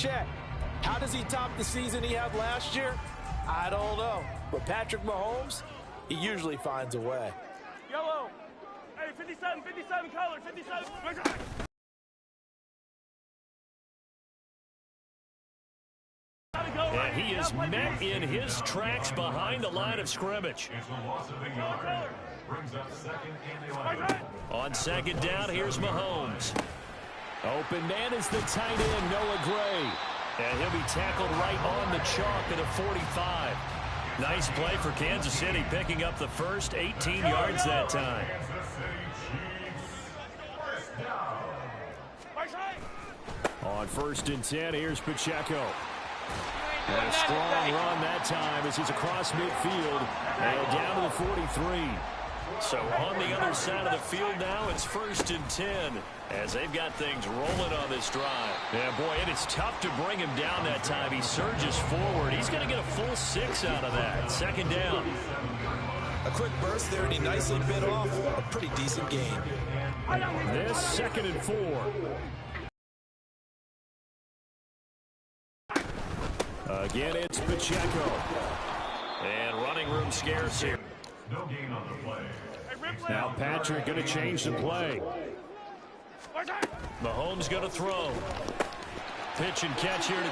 check. How does he top the season he had last year? I don't know. But Patrick Mahomes, he usually finds a way. Yellow. Hey, 57 color, 57. And he is met in his tracks behind the line of scrimmage. On second down, here's Mahomes. Open man is the tight end, Noah Gray. And he'll be tackled right on the chalk at a 45. Nice play for Kansas City, picking up the first 18 yards that time. On 1st and 10, here's Pacheco. And a strong run that time as he's across midfield and down to the 43. So on the other side of the field now, it's 1st and 10 as they've got things rolling on this drive. Yeah, boy, it is tough to bring him down that time. He surges forward. He's going to get a full 6 out of that. 2nd down. A quick burst there, and he nicely bit off a pretty decent gain. This 2nd and 4. Again, it's Pacheco. And running room scarce here. No gain on the play. Now Patrick going to change the play. Mahomes going to throw. Pitch and catch here.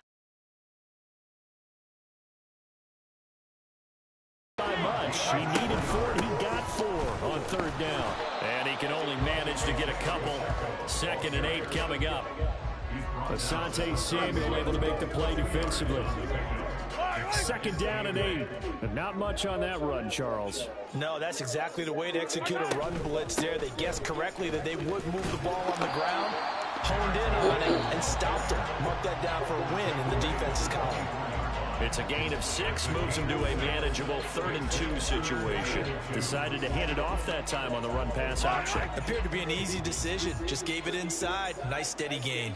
Not much. He needed 4. He got 4 on 3rd down. And he can only manage to get a couple. 2nd and 8 coming up. Asante Samuel able to make the play defensively. 2nd down and 8. And not much on that run, Charles. No, that's exactly the way to execute a run blitz there. They guessed correctly that they would move the ball on the ground, honed in on it, and stopped him. Mark that down for a win in the defense's column. It's a gain of 6, moves him to a manageable 3rd and 2 situation. Decided to hand it off that time on the run-pass option. Appeared to be an easy decision. Just gave it inside. Nice, steady gain.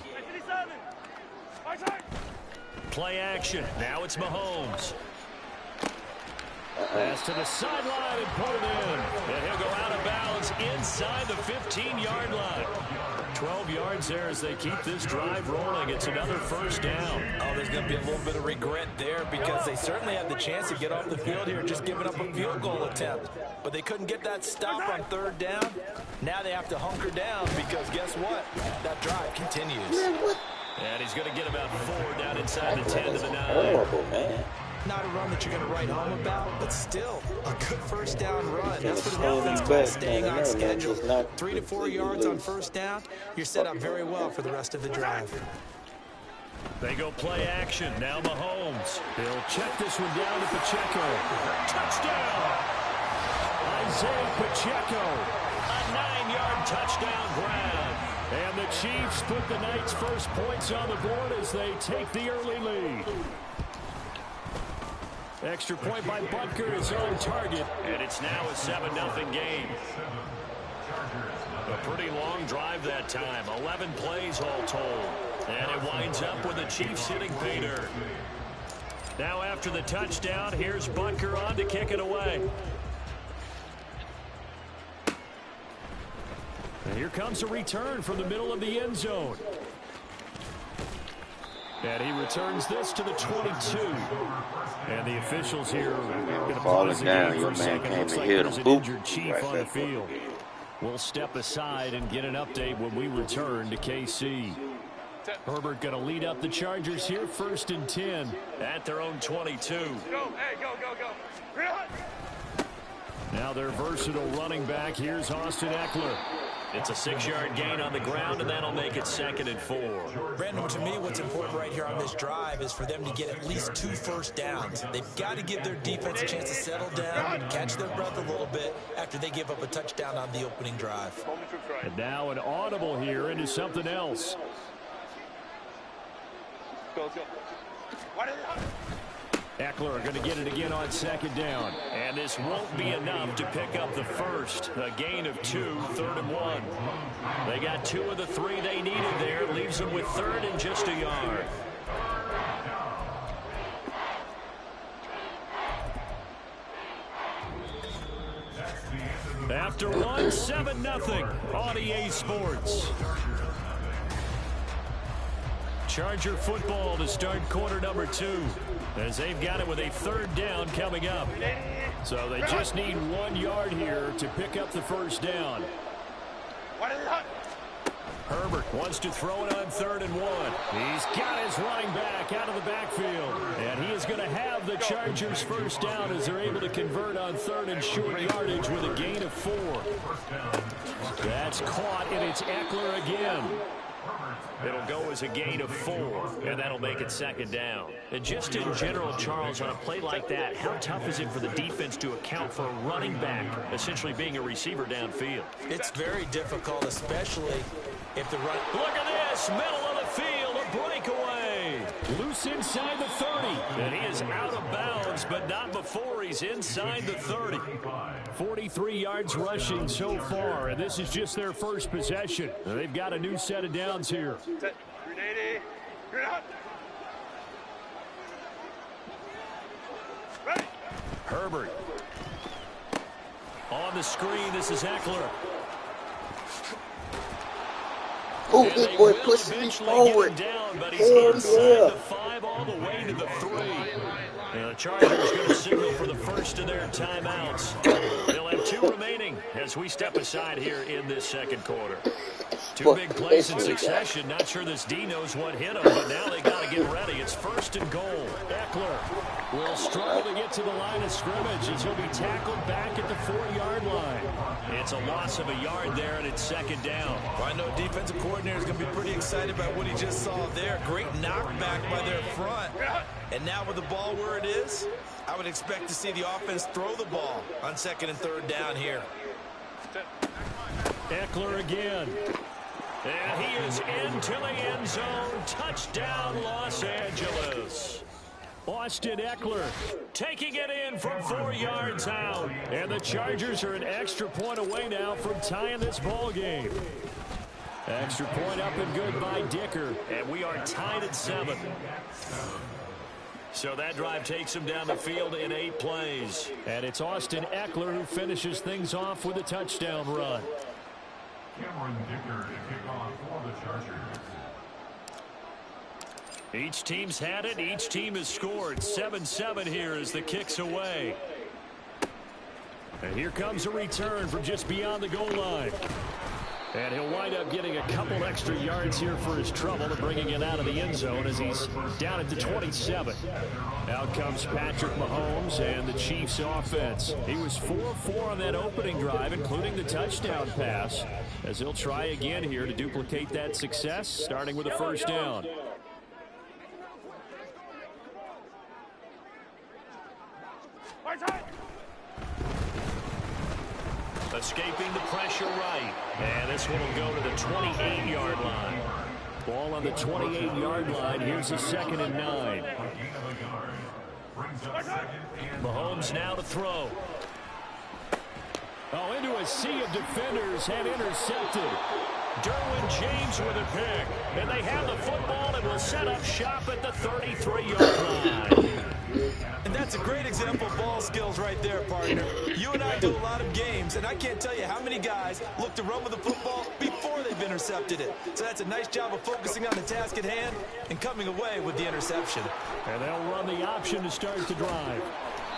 Play action. Now it's Mahomes. Pass to the sideline and put it in. And he'll go out of bounds inside the 15-yard line. 12 yards there as they keep this drive rolling. It's another 1st down. Oh, there's going to be a little bit of regret there because they certainly had the chance to get off the field here, just giving up a field goal attempt. But they couldn't get that stop on 3rd down. Now they have to hunker down because guess what? That drive continues. And he's going to get about 4 down inside the 10 to the 9. Horrible, man. Not a run that you're going to write home about, but still a good 1st down run. That's what an offense calls staying on schedule. 3 to 4 yards on 1st down. You're set up very well for the rest of the drive. They go play action. Now Mahomes. He'll check this one down to Pacheco. Touchdown! Isaiah Pacheco. A 9-yard touchdown grab. And the Chiefs put the night's first points on the board as they take the early lead. Extra point by Butker, his own target. And it's now a 7-0 game. A pretty long drive that time. 11 plays all told. And it winds up with the Chiefs hitting pay dirt. Now after the touchdown, here's Butker on to kick it away. And here comes a return from the middle of the end zone. And he returns this to the 22. And the officials here are going to pause the game for a second. Looks like there's an injured Chief on the field. We'll step aside and get an update when we return to KC. Herbert going to lead up the Chargers here, 1st and 10 at their own 22. Go, hey, go. Now their versatile running back, here's Austin Eckler. It's a 6-yard gain on the ground, and that'll make it 2nd and 4. Brandon, to me, what's important right here on this drive is for them to get at least 2 1st downs. They've got to give their defense a chance to settle down, catch their breath a little bit after they give up a touchdown on the opening drive. And now an audible here into something else. Let's go. Eckler going to get it again on 2nd down. And this won't be enough to pick up the first. A gain of 2, 3rd and 1. They got 2 of the 3 they needed there. Leaves them with 3rd and just a yard. After one, 7-0 on EA Sports. Charger football to start quarter number 2, as they've got it with a 3rd down coming up. So they just need 1 yard here to pick up the first down. Herbert wants to throw it on 3rd and 1. He's got his running back out of the backfield. And he is going to have the Chargers first down as they're able to convert on 3rd and short yardage with a gain of 4. That's caught, and it's Eckler again. It'll go as a gain of 4, and that'll make it 2nd down. And just in general, Charles, on a play like that, how tough is it for the defense to account for a running back essentially being a receiver downfield? It's very difficult, especially if the run... Look at this, middle of the field, a breakaway. Loose inside the 30, and he is out of bounds, but not before he's inside the 30. 43 yards rushing so far, and this is just their first possession. They've got a new set of downs here. Herbert. On the screen, this is Eckler. Oh, big boy pushing me forward. Down, but he's inside the 5 all the way to the 3. And the Chargers going to signal for the first of their timeouts. They'll have 2 remaining as we step aside here in this 2nd quarter. 2 big plays in succession. Not sure this D knows what hit him, but now they got to get ready. It's 1st and goal. Eckler will struggle to get to the line of scrimmage as he'll be tackled back at the 4-yard line. It's a loss of a yard there, and it's 2nd down. Well, I know defensive coordinator is going to be pretty excited about what he just saw there. Great knockback by their front. And now with the ball where it is, I would expect to see the offense throw the ball on 2nd and 3rd down here. Eckler again. And he is into the end zone. Touchdown, Los Angeles. Austin Eckler taking it in from 4 yards out. And the Chargers are an extra point away now from tying this ball game. Extra point up and good by Dicker. And we are tied at 7. So that drive takes him down the field in 8 plays. And it's Austin Eckler who finishes things off with a touchdown run. Cameron Dicker to kick off for the Chargers. Each team's had it. Each team has scored. 7-7 here as the kick's away. And here comes a return from just beyond the goal line. And he'll wind up getting a couple extra yards here for his trouble and bringing it out of the end zone as he's down at the 27. Out comes Patrick Mahomes and the Chiefs offense. He was 4-4 on that opening drive, including the touchdown pass, as he'll try again here to duplicate that success, starting with a first down. Escaping the pressure right. And this one will go to the 28-yard line. Ball on the 28-yard line. Here's a 2nd and 9. Mahomes now to throw. Oh, into a sea of defenders and intercepted. Derwin James with a pick. And they have the football and will set up shop at the 33-yard line. And that's a great example of ball skills right there, partner. You and I do a lot of games, and I can't tell you how many guys look to run with the football before they've intercepted it. So that's a nice job of focusing on the task at hand and coming away with the interception. And they'll run the option to start the drive.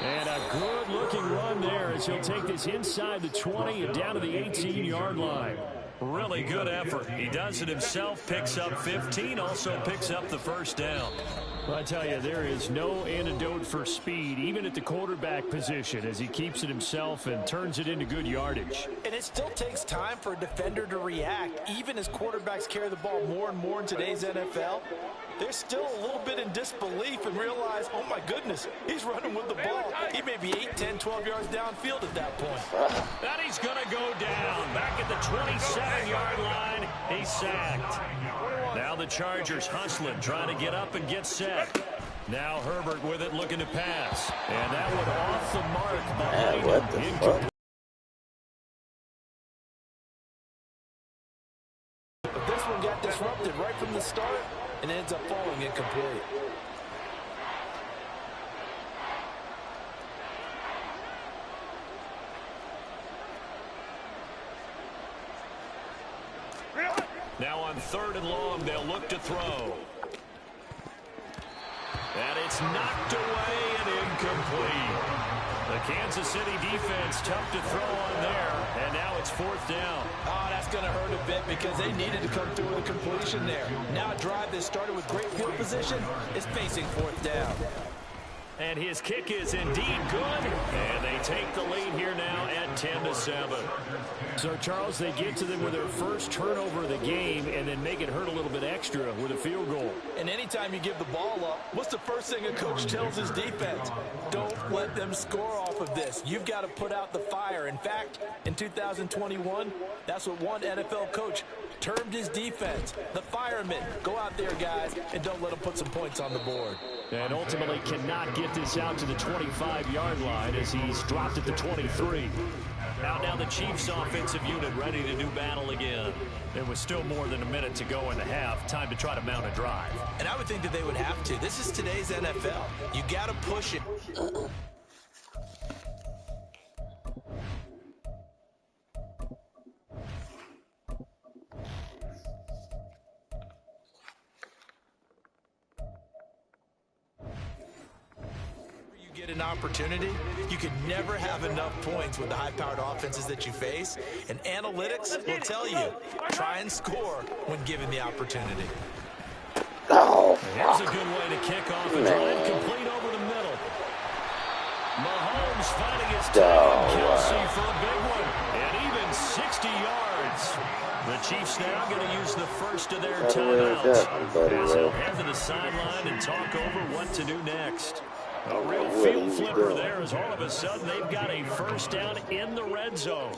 And a good-looking run there as he'll take this inside the 20 and down to the 18-yard line. Really good effort. He does it himself, picks up 15, also picks up the first down. Well, I tell you, there is no antidote for speed, even at the quarterback position, as he keeps it himself and turns it into good yardage. And it still takes time for a defender to react, even as quarterbacks carry the ball more and more in today's NFL. They're still a little bit in disbelief and realize, oh my goodness, he's running with the ball. He may be 8, 10, 12 yards downfield at that point. And he's going to go down. Back at the 27-yard line, he's sacked. Now the Chargers hustling, trying to get up and get set. Now Herbert with it, looking to pass. And that one off the mark behind him. But this one got disrupted right from the start and ends up falling incomplete. Now on 3rd and long, they'll look to throw. It's knocked away and incomplete. The Kansas City defense tough to throw on there, and now it's 4th down. Oh, that's going to hurt a bit because they needed to come through with a completion there. Now a drive that started with great field position is facing 4th down. And his kick is indeed good, and they take the lead here now at 10-7. So, Charles, they get to them with their first turnover of the game and then make it hurt a little bit extra with a field goal. And anytime you give the ball up, what's the first thing a coach tells his defense? Don't let them score off of this. You've got to put out the fire. In fact, in 2021, that's what one NFL coach termed his defense, the firemen. Go out there, guys, and don't let them put some points on the board. And ultimately cannot get this out to the 25-yard line as he's dropped at the 23. Out now the Chiefs offensive unit ready to do battle again. There was still more than a minute to go in the half. Time to try to mount a drive. And I would think that they would have to. This is today's NFL. You got to push it. An opportunity, you can never have enough points with the high-powered offenses that you face, and analytics will tell you, try and score when given the opportunity. Oh, here's a good way to kick off a drive, complete over the middle. Mahomes finding his time, Kelsey for a big one, and even 60 yards. The Chiefs now going to use the first of their timeouts as they'll head to the sideline and talk over what to do next. A real field flipper there as all of a sudden they've got a first down in the red zone.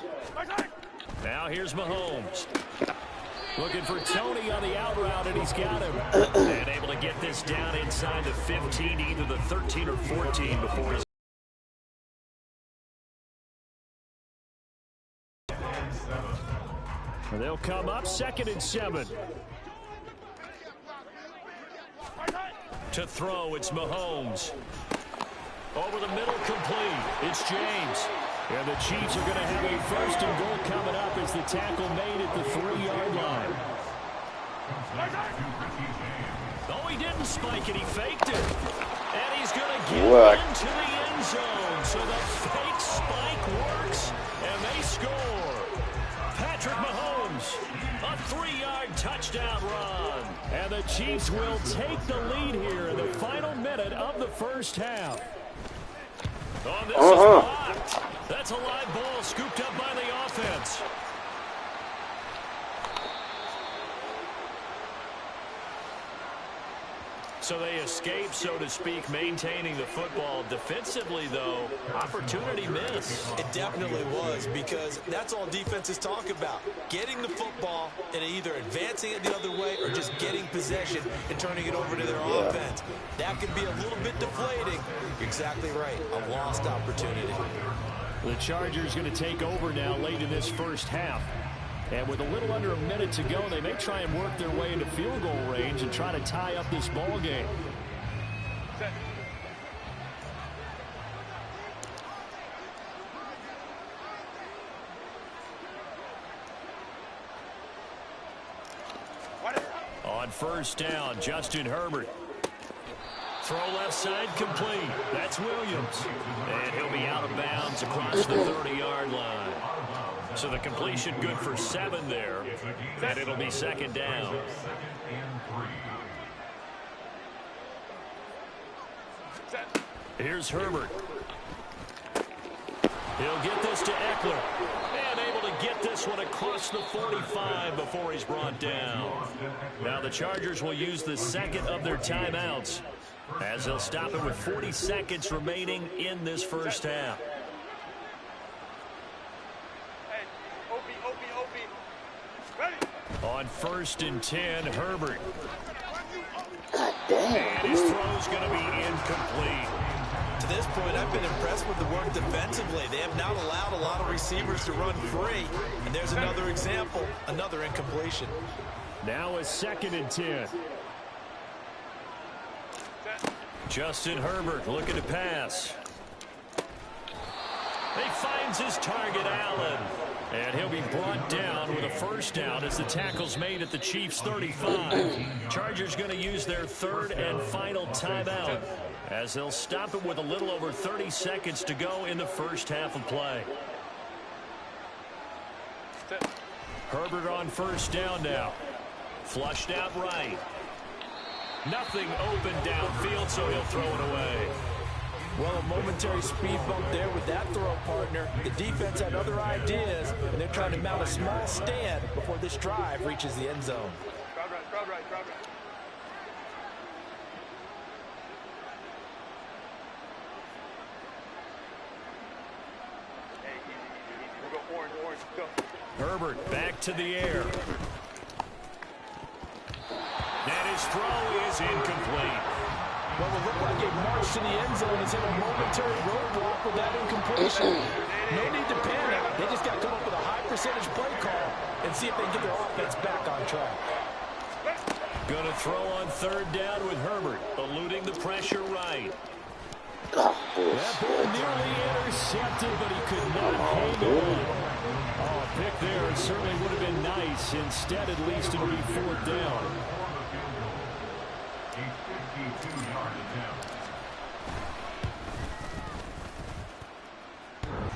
Now here's Mahomes. Looking for Tony on the out route, and he's got him. And able to get this down inside the 15, either the 13 or 14 before he's... They'll come up 2nd and 7. To throw, it's Mahomes. Over the middle, complete. It's James. And the Chiefs are going to have a 1st and goal coming up as the tackle made at the 3-yard line. Oh, he didn't spike it. He faked it. And he's going to get into the end zone. So the fake spike works, and they score. Patrick Mahomes, a 3-yard touchdown run. And the Chiefs will take the lead here in the final minute of the first half. Oh, this is blocked. That's a live ball scooped up by the offense. So they escape, so to speak, maintaining the football. Defensively, though, opportunity miss. It definitely was, because that's all defenses talk about. Getting the football and either advancing it the other way or just getting possession and turning it over to their offense. That can be a little bit deflating. You're exactly right. A lost opportunity. The Chargers going to take over now late in this first half. And with a little under a minute to go, they may try and work their way into field goal range and try to tie up this ball game. On 1st down, Justin Herbert. Throw left side complete. That's Williams. And he'll be out of bounds across the 30-yard line. So the completion good for 7 there. And it'll be 2nd down. Here's Herbert. He'll get this to Eckler. And able to get this one across the 45 before he's brought down. Now the Chargers will use the 2nd of their timeouts, as they'll stop it with 40 seconds remaining in this first half. On 1st and 10, Herbert. God damn. And his throw's going to be incomplete. To this point, I've been impressed with the work defensively. They have not allowed a lot of receivers to run free. And there's another example, another incompletion. Now a 2nd and 10. Justin Herbert looking to pass. He finds his target, Allen. And he'll be brought down with a 1st down as the tackle's made at the Chiefs' 35. Chargers going to use their 3rd and final timeout. as they'll stop it with a little over 30 seconds to go in the first half of play. Herbert on first down now. Flushed out right. Nothing open downfield, so he'll throw it away. Well, a momentary speed bump there with that throw, partner. The defense had other ideas, and they're trying to mount a small stand before this drive reaches the end zone. Crowd right. Hey, easy. We'll go orange, go. Herbert back to the air. And his throw is incomplete. Well, it looked like a march to the end zone is in a momentary roadblock with that incompletion. No need to panic. They just got to come up with a high percentage play call and see if they can get their offense back on track. Going to throw on third down with Herbert, eluding the pressure right. Oh, That ball nearly intercepted, but he could not hang on. Oh, a pick there certainly would have been nice. Instead, at least it'll be fourth down.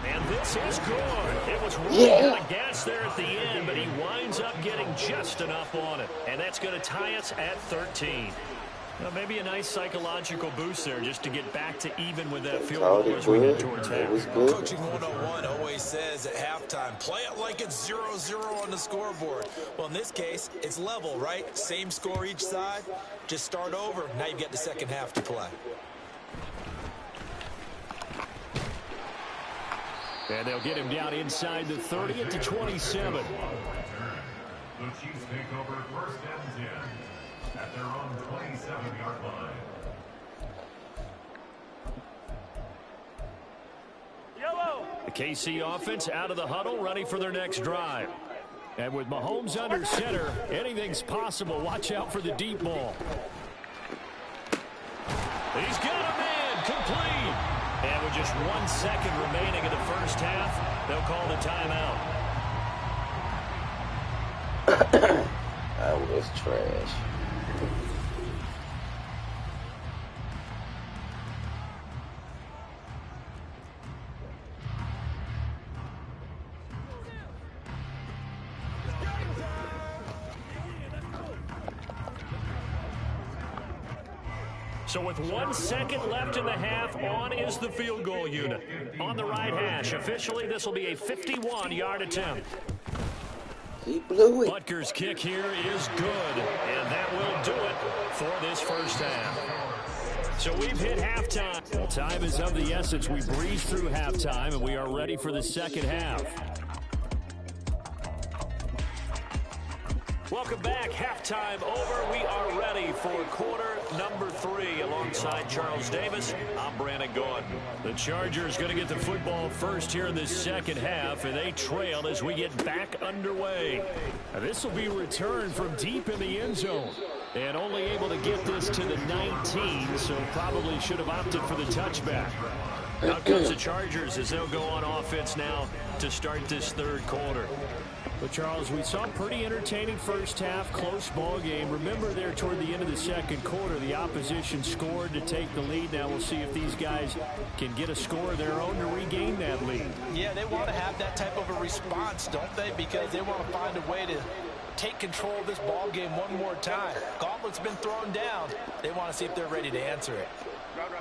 And this is good. It was really out of gas there at the end, but he winds up getting just enough on it. And that's going to tie us at 13. Well, maybe a nice psychological boost there just to get back to even with that field goal as we head towards half. Coaching 101 always says at halftime, play it like it's 0-0 on the scoreboard. Well, in this case, it's level, right? Same score each side. Just start over. Now you get the second half to play. And they'll get him down inside the 30 at the 27. The Chiefs take over first and 10 at their own 27-yard line. The KC offense out of the huddle, ready for their next drive. And with Mahomes under center, anything's possible. Watch out for the deep ball. He's got a man, complete. And with just 1 second remaining in the first half, they'll call the timeout. That was trash. So with 1 second left in the half, on is the field goal unit. On the right hash, officially this will be a 51-yard attempt. He blew it. Butker's kick here is good, and that will do it for this first half. So we've hit halftime. Well, time is of the essence. We breezed through halftime, and we are ready for the second half. Welcome back. Halftime over. We are ready for quarter number 3. Alongside Charles Davis, I'm Brandon Gordon. The Chargers going to get the football first here in the second half, and they trail as we get back underway. Now, this will be returned from deep in the end zone. And only able to get this to the 19, so probably should have opted for the touchback. Out comes the Chargers as they'll go on offense now to start this third quarter. But, Charles, we saw a pretty entertaining first half, close ball game. Remember there toward the end of the second quarter, the opposition scored to take the lead. Now we'll see if these guys can get a score of their own to regain that lead. Yeah, they want to have that type of a response, don't they? Because they want to find a way to take control of this ball game one more time. Gauntlet's been thrown down. They want to see if they're ready to answer it. Crowd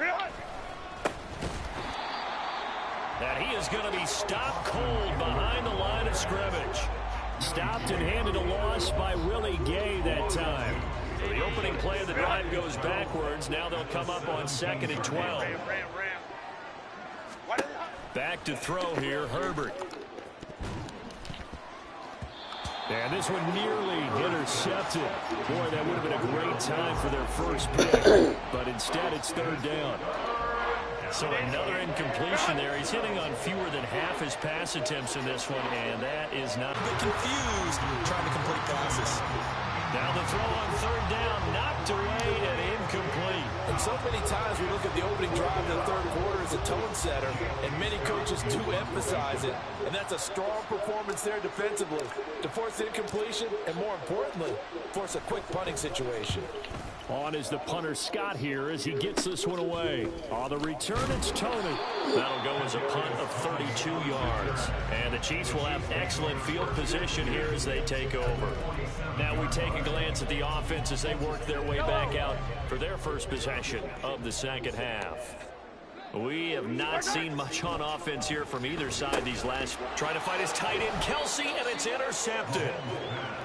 right. And he is going to be stopped cold behind the line of scrimmage. Stopped and handed a loss by Willie Gay that time. So the opening play of the drive goes backwards. Now they'll come up on 2nd and 12. Back to throw here, Herbert. And this one nearly intercepted. Boy, that would have been a great time for their first pick. But instead, it's third down. So another incompletion there. He's hitting on fewer than half his pass attempts in this one, and that is not... A bit confused trying to complete passes. Now the throw on third down, knocked away and incomplete. And so many times we look at the opening drive of the third quarter as a tone setter, and many coaches do emphasize it. And that's a strong performance there defensively to force incompletion and, more importantly, force a quick punting situation. On is the punter Scott here as he gets this one away. On the return, it's Tony. That'll go as a punt of 32 yards. And the Chiefs will have excellent field position here as they take over. Now we take a glance at the offense as they work their way back out for their first possession of the second half. We have not seen much on offense here from either side these last. Trying to find his tight end, Kelsey, and it's intercepted.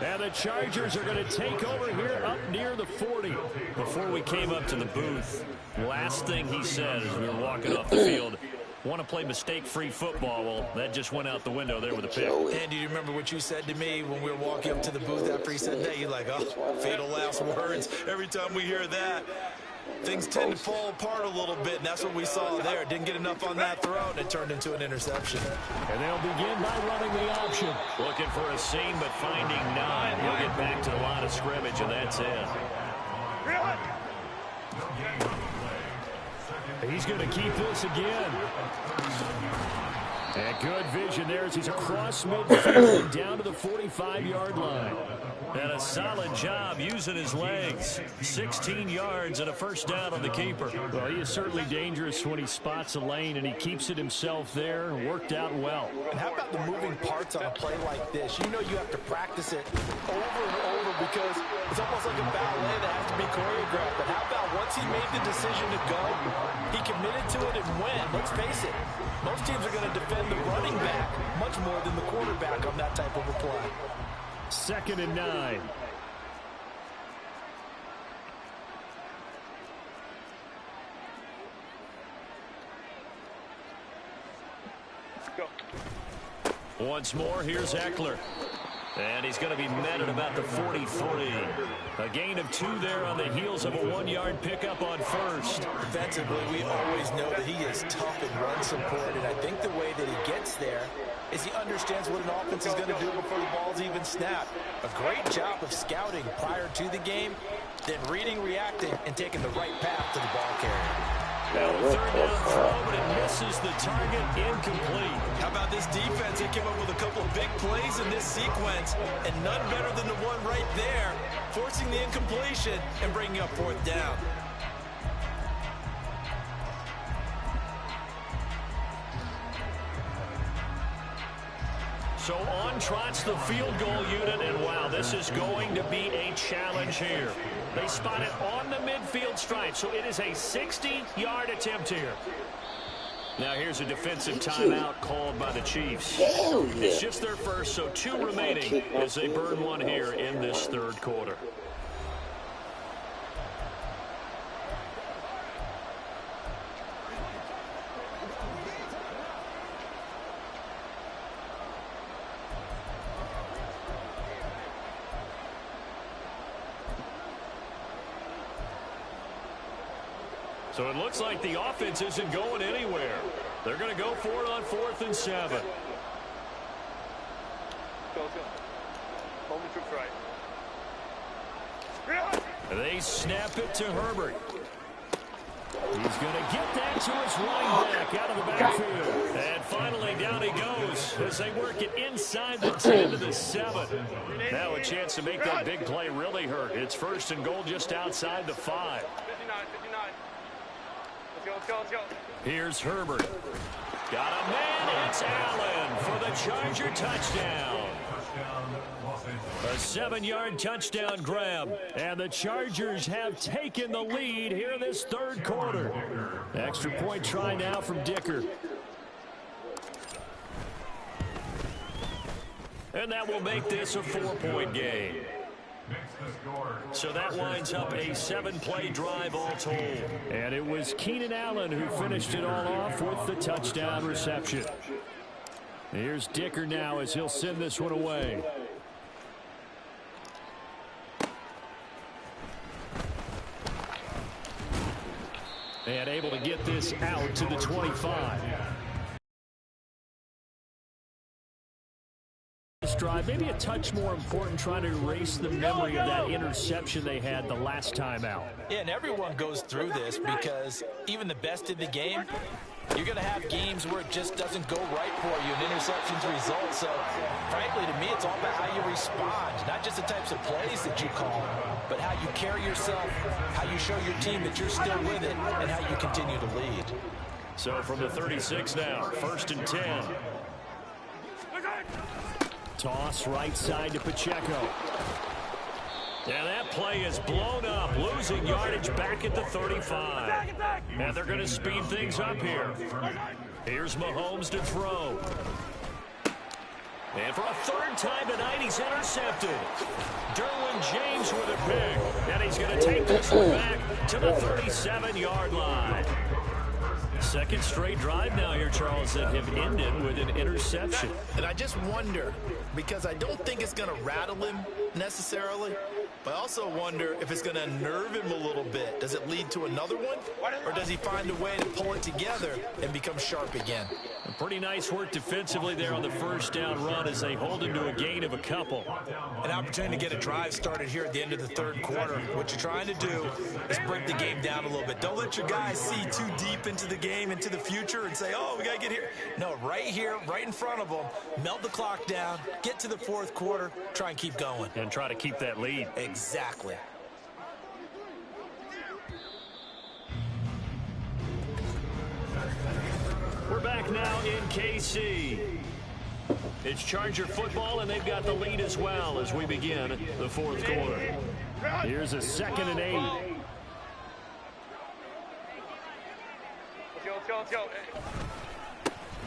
And the Chargers are going to take over here up near the 40. Before we came up to the booth, last thing he said as we were walking off the field, want to play mistake-free football. Well, that just went out the window there with a pick. And do you remember what you said to me when we were walking up to the booth after he said that? You're like, oh, fatal last words. Every time we hear that, things tend to fall apart a little bit, and that's what we saw there. Didn't get enough on that throw, and it turned into an interception. And they'll begin by running the option. Looking for a seam, but finding none. He'll get back to the line of scrimmage, and that's it. He's going to keep this again. And good vision there as he's across midfield and down to the 45-yard line. And a solid job using his legs. 16 yards and a first down on the keeper. Well, he is certainly dangerous when he spots a lane, and he keeps it himself there. Worked out well. And how about the moving parts on a play like this? You know you have to practice it over and over because it's almost like a ballet that has to be choreographed. But how about once he made the decision to go, he committed to it and went. Let's face it, most teams are going to defend the running back much more than the quarterback on that type of a play. 2nd and 9. Go. Once more, here's Eckler. And he's going to be met at about the 43. A gain of 2 there on the heels of a 1-yard pickup on first. Defensively, we always know that he is tough in run support, and I think the way that he gets there is he understands what an offense is going to do before the ball's even snapped. A great job of scouting prior to the game, then reading, reacting, and taking the right path to the ball carrier. Now a 3rd down throw, but it misses the target, incomplete. How about this defense? They came up with a couple of big plays in this sequence, and none better than the one right there, forcing the incompletion and bringing up 4th down. So on trots the field goal unit, and wow, this is going to be a challenge here. They spot it on the midfield stripe, so it is a 60-yard attempt here. Now here's a defensive timeout called by the Chiefs. It's just their first, so 2 remaining as they burn one here in this 3rd quarter. So it looks like the offense isn't going anywhere. They're going to go for it on 4th and 7. Go, go. Home and troops right. They snap it to Herbert. He's going to get that to his running back out of the backfield. And finally down he goes as they work it inside the 10 to the 7. Now a chance to make that big play really hurt. It's 1st and goal just outside the 5. 59, 59. Let's go, let's go, let's go. Here's Herbert. Got a man. It's Allen for the Charger touchdown. A 7-yard touchdown grab. And the Chargers have taken the lead here in this 3rd quarter. Extra point try now from Dicker. And that will make this a 4-point game. So that winds up a 7-play drive all told. And it was Keenan Allen who finished it all off with the touchdown reception. Here's Dicker now as he'll send this one away. And able to get this out to the 25. Drive, maybe a touch more important, trying to erase the memory of that interception they had the last time out. Yeah, and everyone goes through this because even the best in the game, you're going to have games where it just doesn't go right for you and interceptions result. So, frankly, to me, it's all about how you respond, not just the types of plays that you call, but how you carry yourself, how to show your team that you're still with it and how you continue to lead. So from the 36 now, 1st and 10. Toss right side to Pacheco. And that play is blown up, losing yardage back at the 35. And they're going to speed things up here. Here's Mahomes to throw. And for a 3rd time tonight, he's intercepted. Derwin James with a pick. And he's going to take this one back to the 37-yard line. 2nd straight drive now here, Charles, that have ended with an interception. And I just wonder, because I don't think it's going to rattle him necessarily, but I also wonder if it's going to unnerve him a little bit. Does it lead to another one? Or does he find a way to pull it together and become sharp again? Pretty nice work defensively there on the 1st down run as they hold him to a gain of a couple. An opportunity to get a drive started here at the end of the 3rd quarter. What you're trying to do is break the game down a little bit. Don't let your guys see too deep into the game, into the future, and say, oh, we got to get here. No, right here, right in front of them, melt the clock down, get to the 4th quarter, try and keep going. And try to keep that lead. Exactly. We're back now in KC. It's Charger football, and they've got the lead as well as we begin the 4th quarter. Here's a 2nd and 8. Let's go.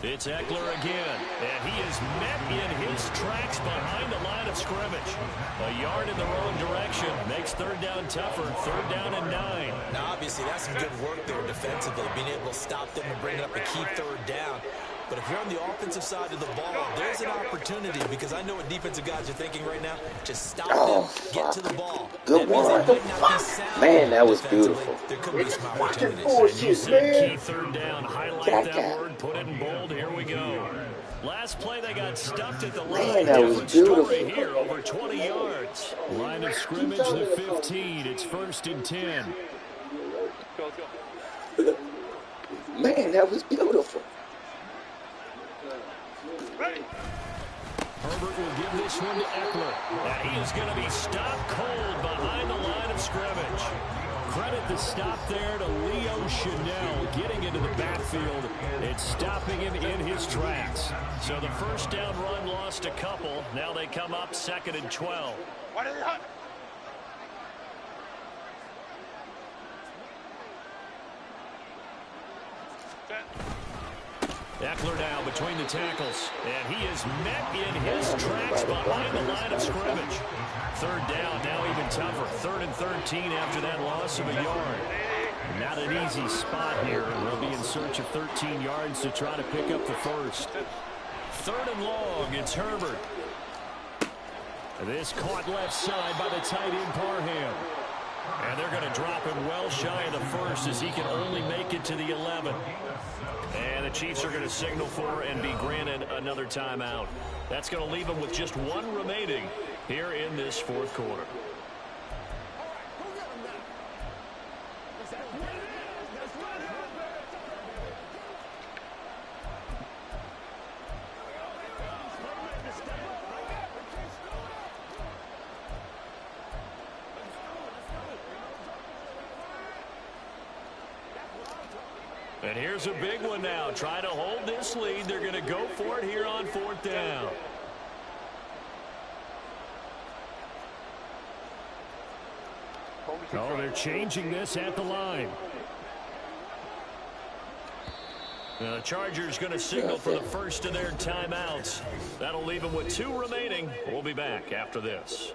It's Eckler again, and he is met in his tracks behind the line of scrimmage. A yard in the wrong direction makes 3rd down tougher, 3rd down and 9. Now, obviously, that's some good work there defensively, being able to stop them and bring up a key 3rd down. But if you're on the offensive side of the ball, there's an opportunity, because I know what defensive guys are thinking right now. Just stop them, get to the ball. Good one. What the fuck? Man, that was beautiful. There could be some opportunities. And you said key 3rd down. Highlight that word, put it in bold. Here we go. Last play, they got stuffed at the line. Man, that was beautiful. Story here, over 20 yards. Line of scrimmage, the 15. It's 1st and 10. Man, that was beautiful. Herbert will give this one to Eckler. And he is going to be stopped cold behind the line of scrimmage. Credit the stop there to Leo Chanel getting into the backfield and stopping him in his tracks. So the 1st down run lost a couple. Now they come up 2nd and 12. Eckler now between the tackles, and he is met in his tracks behind the line of scrimmage. 3rd down, now even tougher. 3rd and 13 after that loss of a yard. Not an easy spot here. They'll be in search of 13 yards to try to pick up the 1st. 3rd and long, it's Herbert. This caught left side by the tight end Parham. And they're going to drop him well shy of the 1st as he can only make it to the 11. And the Chiefs are going to signal for and be granted another timeout. That's going to leave them with just 1 remaining here in this 4th quarter. And here's a big one now. Trying to hold this lead. They're going to go for it here on 4th down. Oh, they're changing this at the line. Now the Chargers going to signal for the 1st of their timeouts. That'll leave them with 2 remaining. We'll be back after this.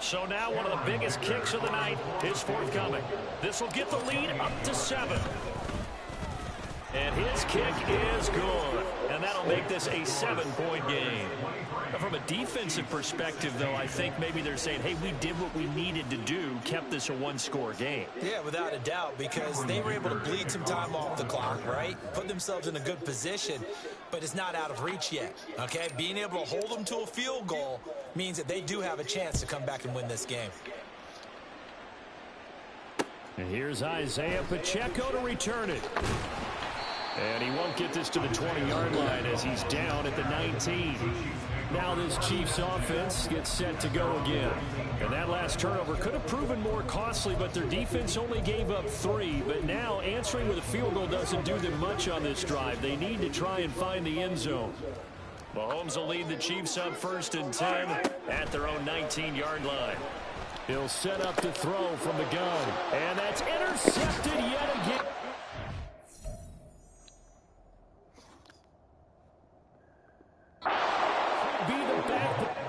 So now one of the biggest kicks of the night is forthcoming. This will get the lead up to 7. And his kick is good. And that'll make this a 7-point game. Now from a defensive perspective, though, I think maybe they're saying, hey, we did what we needed to do, kept this a 1-score game. Yeah, without a doubt, because they were able to bleed some time off the clock, right? Put themselves in a good position, but it's not out of reach yet, okay? Being able to hold them to a field goal means that they do have a chance to come back and win this game. And here's Isaiah Pacheco to return it. And he won't get this to the 20-yard line as he's down at the 19. Now this Chiefs offense gets set to go again. And that last turnover could have proven more costly, but their defense only gave up 3. But now answering with a field goal doesn't do them much on this drive. They need to try and find the end zone. Mahomes will lead the Chiefs up 1st and 10 at their own 19-yard line. He'll set up to throw from the gun. And that's intercepted yet again. Be the back.